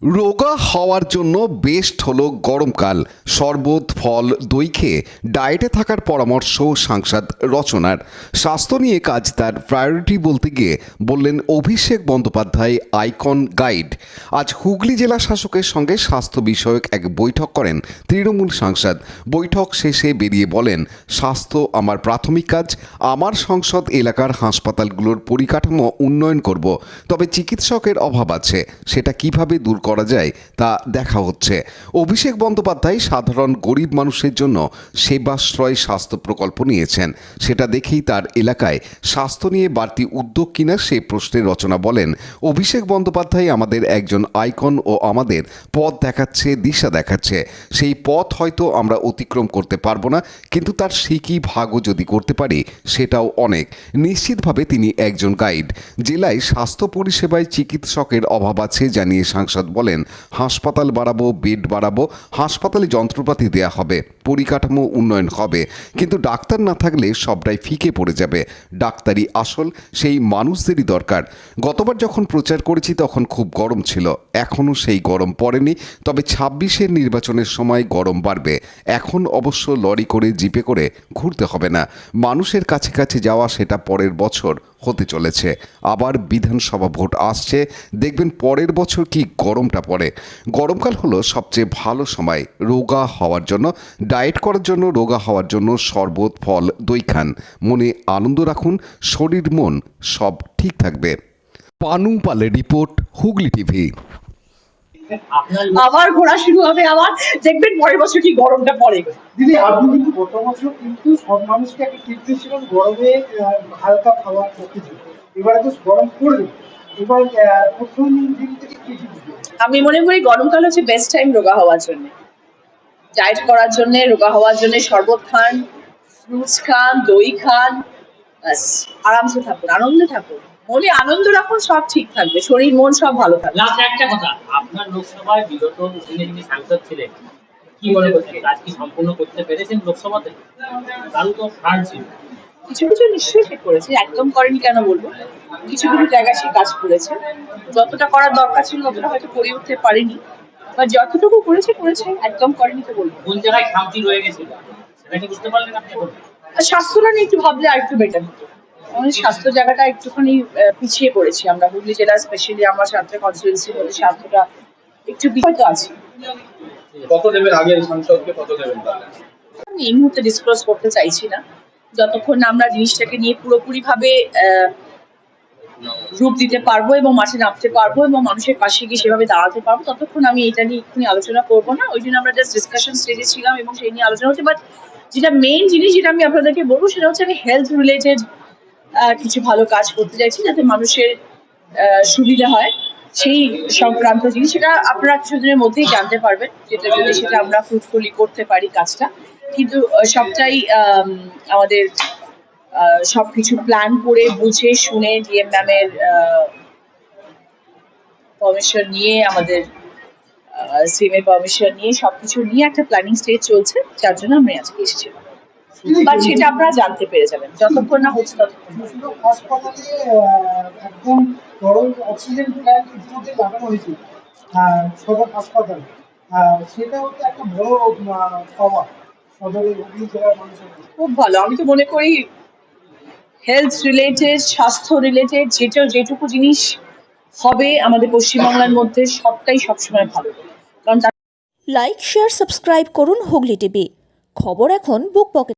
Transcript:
রোগা হওয়ার জন্য বেস্ট হলো গরমকাল। শরবত, ফল, দই খেয়ে ডায়েটে থাকার পরামর্শ সাংসদ রচনার। স্বাস্থ্য নিয়ে কাজ তার প্রায়োরিটি বলতে গিয়ে বললেন অভিষেক বন্দ্যোপাধ্যায়, আইকন গাইড। আজ হুগলি জেলা শাসকের সঙ্গে স্বাস্থ্য বিষয়ক এক বৈঠক করেন তৃণমূল সাংসদ। বৈঠক শেষে বেরিয়ে বলেন, স্বাস্থ্য আমার প্রাথমিক কাজ। আমার সংসদ এলাকার হাসপাতালগুলোর পরিকাঠামো উন্নয়ন করব, তবে চিকিৎসকের অভাব আছে, সেটা কিভাবে দূর করা যায় তা দেখা হচ্ছে। অভিষেক বন্দ্যোপাধ্যায় সাধারণ গরিব মানুষের জন্য সেবাশ্রয় স্বাস্থ্য প্রকল্প নিয়েছেন। সেটা দেখেই তার এলাকায় স্বাস্থ্য নিয়ে বাড়তি উদ্যোগ কিনা সে প্রশ্নের রচনা বলেন, অভিষেক বন্দ্যোপাধ্যায় আমাদের একজন আইকন ও আমাদের পথ দেখাচ্ছে, দিশা দেখাচ্ছে। সেই পথ হয়তো আমরা অতিক্রম করতে পারবো না, কিন্তু তার সিকি ভাগও যদি করতে পারি সেটাও অনেক। নিশ্চিতভাবে তিনি একজন গাইড। জেলায় স্বাস্থ্য পরিষেবায় চিকিৎসকের অভাব আছে জানিয়ে সাংসদ বলেন, হাসপাতাল বাড়াবো, বেড বাড়াবো, হাসপাতালে যন্ত্রপাতি দেয়া হবে, পরিকাঠামো উন্নয়ন হবে, কিন্তু ডাক্তার না থাকলে সবটাই ফিকে পড়ে যাবে। ডাক্তারি আসল, সেই মানুষদেরই দরকার। গতবার যখন প্রচার করেছি তখন খুব গরম ছিল, এখনও সেই গরম পড়েনি, তবে 26-এর নির্বাচনের সময় গরম বাড়বে। এখন অবশ্য লরি করে, জিপে করে ঘুরতে হবে না, মানুষের কাছে কাছে যাওয়া সেটা পরের বছর হতে চলেছে। আবার বিধানসভা ভোট আসছে, দেখবেন পরের বছর কি গরমটা পড়ে। গরমকাল হলো সবচেয়ে ভালো সময় রোগা হওয়ার জন্য, ডায়েট করার জন্য, রোগা হওয়ার জন্য শরবত, ফল, দই খান। মনে আনন্দ রাখুন, শরীর মন সব ঠিক থাকবে। পানু পালের রিপোর্ট, হুগলি টিভি। আবার ঘোরা শুরু হবে, আবার দেখবেন পরের বছর কি গরমটা পড়ে। দিদি, আপনি কিন্তু গত বছর কিন্তু সব মানুষকে একটা টিপ দিয়েছিলেন গরমে হালকা খাবার খেতে। এবারে তো গরম পড়বে, এবার প্রথম দিন থেকে কি টিপ দিবেন? আমি মনে করি গরমকাল হচ্ছে বেস্ট টাইম রোগা হওয়ার জন্য, ডায়েট করার জন্য, রোগা হওয়ার জন্য। শরবত খান, ফ্রুটস খান, দই খান, ব্যাস আরামসে থাকুন, আনন্দে থাকুন, মনে আনন্দ রাখুন, সব ঠিক থাকবে, শরীর মন সব ভালো থাকবে। লাস্ট একটা কথা, আপনার লোকসভায় বিগত দিনে যিনি সাংসদ ছিলেন, কি মনে করছেন কাজ কি সম্পূর্ণ করতে পেরেছেন লোকসভাতে? কারণ তো হার ছিল। কিছু কিছু নিশ্চয়ই সে করেছে, একদম করেনি কেন বলবো। কিছু কিছু জায়গায় সে কাজ করেছে, যতটা করার দরকার ছিল ততটা হয়তো করে উঠতে পারেনি, বা যতটুকু করেছে করেছে, একদম করেনি তো বলবো। কোন জায়গায় খামতি রয়ে গেছিল সেটা কি বুঝতে পারলেন আপনি? আর স্বাস্থ্যটা নিয়ে একটু ভাবলে আর একটু বেটার হতো। আমাদের স্বাস্থ্য জায়গাটা একটুখানি পিছিয়ে পড়েছি আমরা, হুগলি জেলা স্পেশালি আমার সাতটা কনস্টিটিউয়েন্সির মধ্যে স্বাস্থ্যটা একটু হয়তো আছে। কত দেবেন আগের সাংসদকে, কত দেবেন তাহলে? আমি এই মুহূর্তে ডিসক্লোজ করতে চাইছি না, যতক্ষণ না আমরা জিনিসটাকে নিয়ে পুরোপুরি ভাবে রূপ দিতে পারবো এবং মাঠে নামতে পারবো এবং মানুষের পাশে গিয়ে সেভাবে দাঁড়াতে পারবো, ততক্ষণ আমি এটা নিয়ে এক্ষুনি আলোচনা করবো না। ওই জন্য আমরা জাস্ট ডিসকাশন স্টেজে ছিলাম এবং সেই নিয়ে আলোচনা হচ্ছে। বাট যেটা মেইন জিনিস যেটা আমি আপনাদেরকে বলবো সেটা হচ্ছে আমি হেলথ রিলেটেড কিছু ভালো কাজ করতে চাইছি, যাতে মানুষের সুবিধা হয়, সেই সংক্রান্ত জিনিস। সেটা আপনারা কিছুদিনের মধ্যেই জানতে পারবেন, যেটা যদি সেটা আমরা ফ্রুটফুলি করতে পারি কাজটা। কিন্তু সবটাই আমাদের সবকিছু প্ল্যান করে বুঝে শুনে ডিএম ম্যামের পারমিশন নিয়ে, আমাদের সিএমের পারমিশন নিয়ে, সবকিছু নিয়ে একটা প্ল্যানিং স্টেজ চলছে, যার জন্য আমি আজকে এসেছিলাম। বাট সেটা আপনারা জানতে পেরে যাবেন, যতক্ষণ না হচ্ছে ততক্ষণ। শুধু হাসপাতালে একদম গরম অক্সিজেন প্ল্যান্ট ইতিমধ্যে লাগানো হয়েছে সদর হাসপাতালে। সেটা হচ্ছে একটা বড় পাওয়া সদরের হুগলি জেলার মানুষের। খুব ভালো। আমি তো মনে করি হেলথ রিলেটেড, স্বাস্থ্য রিলেটেড যেটুকু জিনিস হবে আমাদের পশ্চিমবাংলার মধ্যে, সবটাই সবসময় ভালো। কারণ লাইক, শেয়ার, সাবস্ক্রাইব করুন হুগলি টিভি। খবর এখন বুক পকেট।